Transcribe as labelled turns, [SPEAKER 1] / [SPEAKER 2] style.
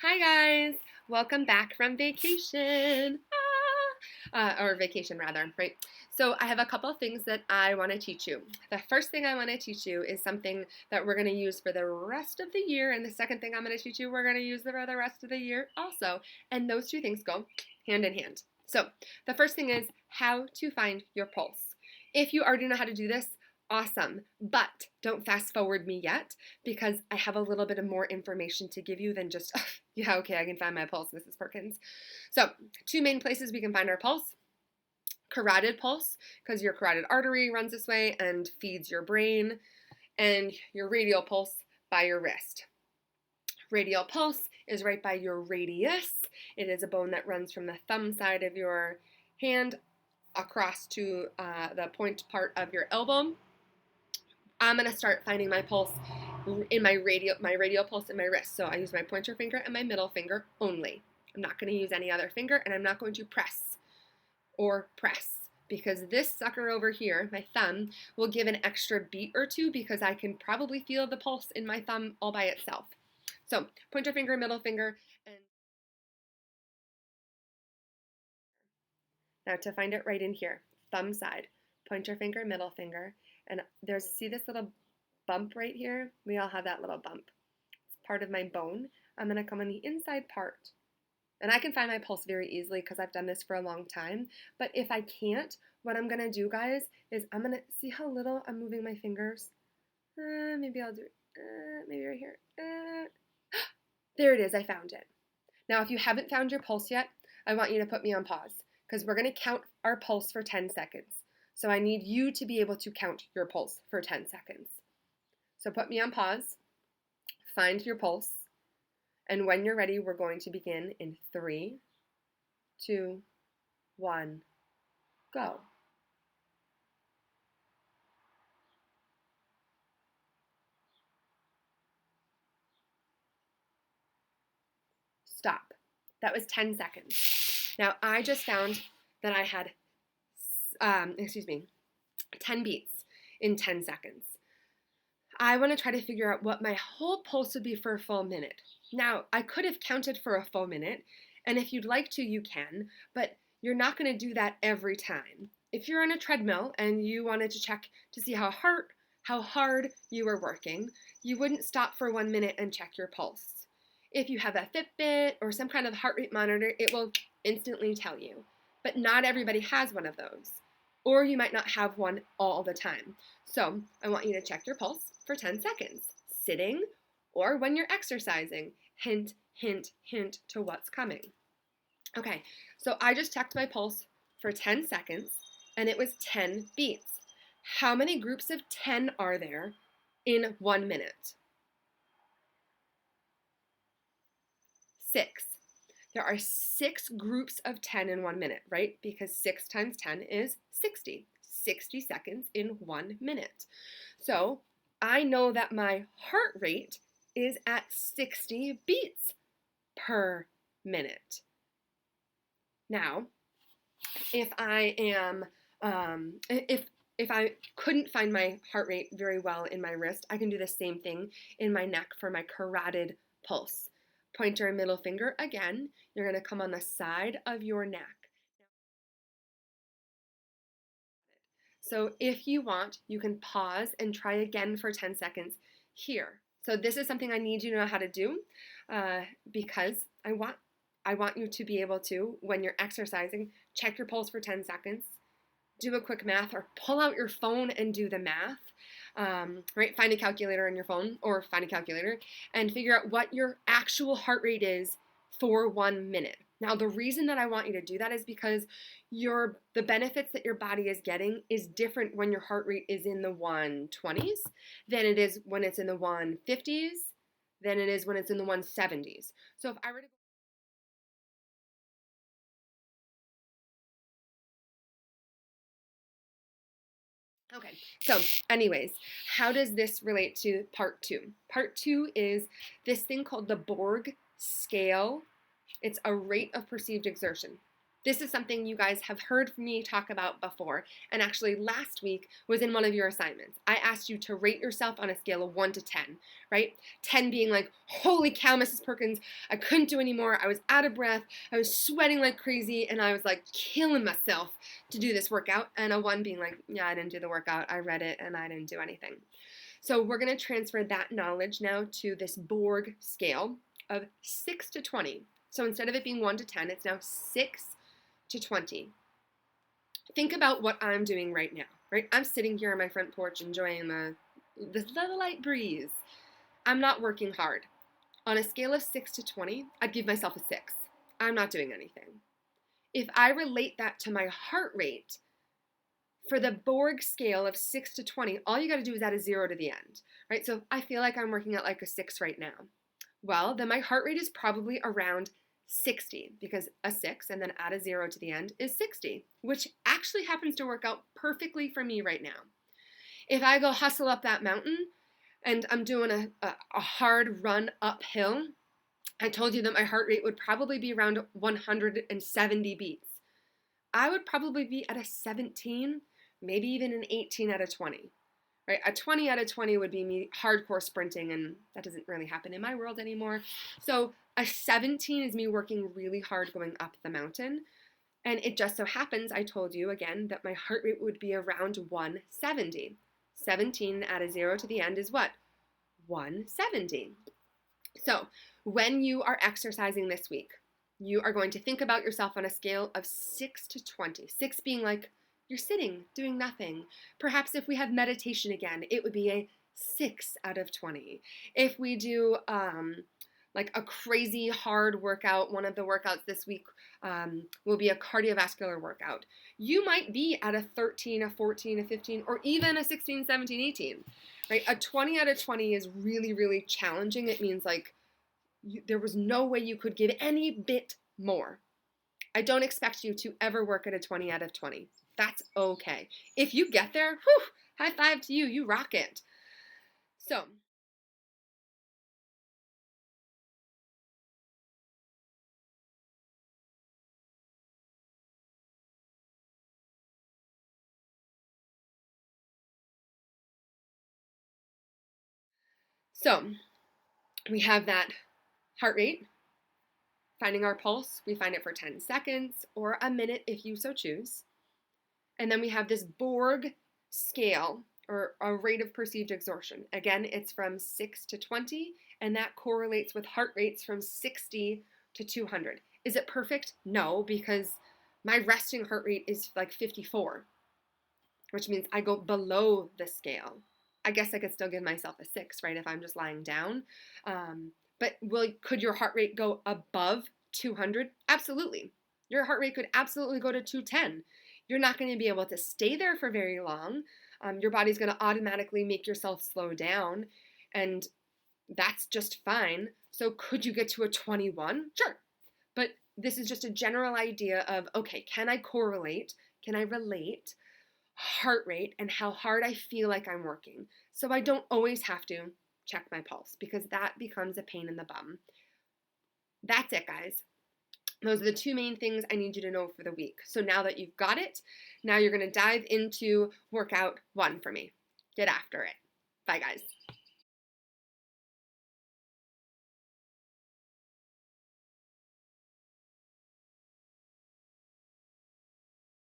[SPEAKER 1] Hi guys, welcome back from vacation, or vacation rather, right? So I have a couple of things that I want to teach you. The first thing I want to teach you is something that we're going to use for the rest of the year, and the second thing I'm going to teach you we're going to use for the rest of the year also, and those two things go hand in hand. So the first thing is how to find your pulse. If you already know how to do this, awesome, but don't fast forward me yet because I have a little bit of more information to give you than just, yeah, okay, I can find my pulse, Mrs. Perkins. So, two main places we can find our pulse. Carotid pulse, because your carotid artery runs this way and feeds your brain, and your radial pulse by your wrist. Radial pulse is right by your radius. It is a bone that runs from the thumb side of your hand across to the point part of your elbow. I'm going to start finding my pulse in my radial pulse in my wrist. So I use my pointer finger and my middle finger only. I'm not going to use any other finger, and I'm not going to press because this sucker over here, my thumb, will give an extra beat or two because I can probably feel the pulse in my thumb all by itself. So pointer finger, middle finger, and now to find it right in here, thumb side, pointer finger, middle finger, and see this little bump right here? We all have that little bump. It's part of my bone. I'm going to come on the inside part. And I can find my pulse very easily because I've done this for a long time. But if I can't, what I'm going to do, guys, is I'm going to see how little I'm moving my fingers. Maybe I'll do it. Maybe right here. There it is. I found it. Now, if you haven't found your pulse yet, I want you to put me on pause because we're going to count our pulse for 10 seconds. So I need you to be able to count your pulse for 10 seconds. So put me on pause, find your pulse, and when you're ready, we're going to begin in 3, 2, 1, go. Stop. That was 10 seconds. Now, I just found that I had, 10 beats in 10 seconds. I want to try to figure out what my whole pulse would be for a full minute. Now, I could have counted for a full minute, and if you'd like to, you can, but you're not going to do that every time. If you're on a treadmill and you wanted to check to see how hard you were working, you wouldn't stop for 1 minute and check your pulse. If you have a Fitbit or some kind of heart rate monitor, it will instantly tell you. But not everybody has one of those. Or you might not have one all the time. So I want you to check your pulse for 10 seconds, sitting or when you're exercising. Hint, hint, hint to what's coming. Okay, so I just checked my pulse for 10 seconds and it was 10 beats. How many groups of 10 are there in 1 minute? 6. There are 6 groups of 10 in 1 minute, right? Because 6 times 10 is 60. 60 seconds in 1 minute. So I know that my heart rate is at 60 beats per minute. Now, if I am, if I couldn't find my heart rate very well in my wrist, I can do the same thing in my neck for my carotid pulse. Pointer and middle finger again. You're going to come on the side of your neck. So if you want, you can pause and try again for 10 seconds here. So this is something I need you to know how to do because I want you to be able to, when you're exercising, check your pulse for 10 seconds, do a quick math, or pull out your phone and do the math. Right? Find a calculator on your phone or find a calculator and figure out what your actual heart rate is for 1 minute. Now, the reason that I want you to do that is because the benefits that your body is getting is different when your heart rate is in the 120s than it is when it's in the 150s, than it is when it's in the 170s. So if I were to Okay, so anyways, how does this relate to part 2? Part 2 is this thing called the BORG scale. It's a rate of perceived exertion. This is something you guys have heard me talk about before, and actually last week was in one of your assignments. I asked you to rate yourself on a scale of 1 to 10, right? 10 being like, holy cow, Mrs. Perkins, I couldn't do anymore. I was out of breath. I was sweating like crazy, and I was like killing myself to do this workout. And a 1 being like, yeah, I didn't do the workout. I read it, and I didn't do anything. So we're going to transfer that knowledge now to this BORG scale of 6 to 20. So instead of it being 1 to 10, it's now 6 to 20. Think about what I'm doing right now, right? I'm sitting here on my front porch enjoying the light breeze. I'm not working hard. On a scale of 6 to 20, I'd give myself a 6. I'm not doing anything. If I relate that to my heart rate, for the BORG scale of 6 to 20, all you got to do is add a 0 to the end, right? So if I feel like I'm working at like a 6 right now, well, then my heart rate is probably around 60, because a 6 and then add a 0 to the end is 60, which actually happens to work out perfectly for me right now. If I go hustle up that mountain and I'm doing a hard run uphill, I told you that my heart rate would probably be around 170 beats. I would probably be at a 17, maybe even an 18 out of 20. Right? A 20 out of 20 would be me hardcore sprinting, and that doesn't really happen in my world anymore. So a 17 is me working really hard going up the mountain. And it just so happens, I told you again, that my heart rate would be around 170. 17 add a 0 to the end is what? 170. So when you are exercising this week, you are going to think about yourself on a scale of 6 to 20. 6 being like, you're sitting, doing nothing. Perhaps if we have meditation again, it would be a 6 out of 20. If we do like a crazy hard workout, one of the workouts this week will be a cardiovascular workout. You might be at a 13, a 14, a 15, or even a 16, 17, 18. Right? A 20 out of 20 is really, really challenging. It means like there was no way you could give any bit more. I don't expect you to ever work at a 20 out of 20. That's okay. If you get there, whew, high five to you. You rock it. So we have that heart rate, finding our pulse. We find it for 10 seconds or a minute if you so choose. And then we have this BORG scale, or a rate of perceived exertion. Again, it's from 6 to 20, and that correlates with heart rates from 60 to 200. Is it perfect? No, because my resting heart rate is like 54, which means I go below the scale. I guess I could still give myself a 6, right, if I'm just lying down. But could your heart rate go above 200? Absolutely. Your heart rate could absolutely go to 210. You're not going to be able to stay there for very long. Your body's going to automatically make yourself slow down, and that's just fine. So could you get to a 21? Sure. But this is just a general idea of, okay, can I correlate? Can I relate heart rate and how hard I feel like I'm working? So I don't always have to check my pulse, because that becomes a pain in the bum. That's it, guys. Those are the 2 main things I need you to know for the week. So now that you've got it, now you're going to dive into workout 1 for me. Get after it. Bye, guys.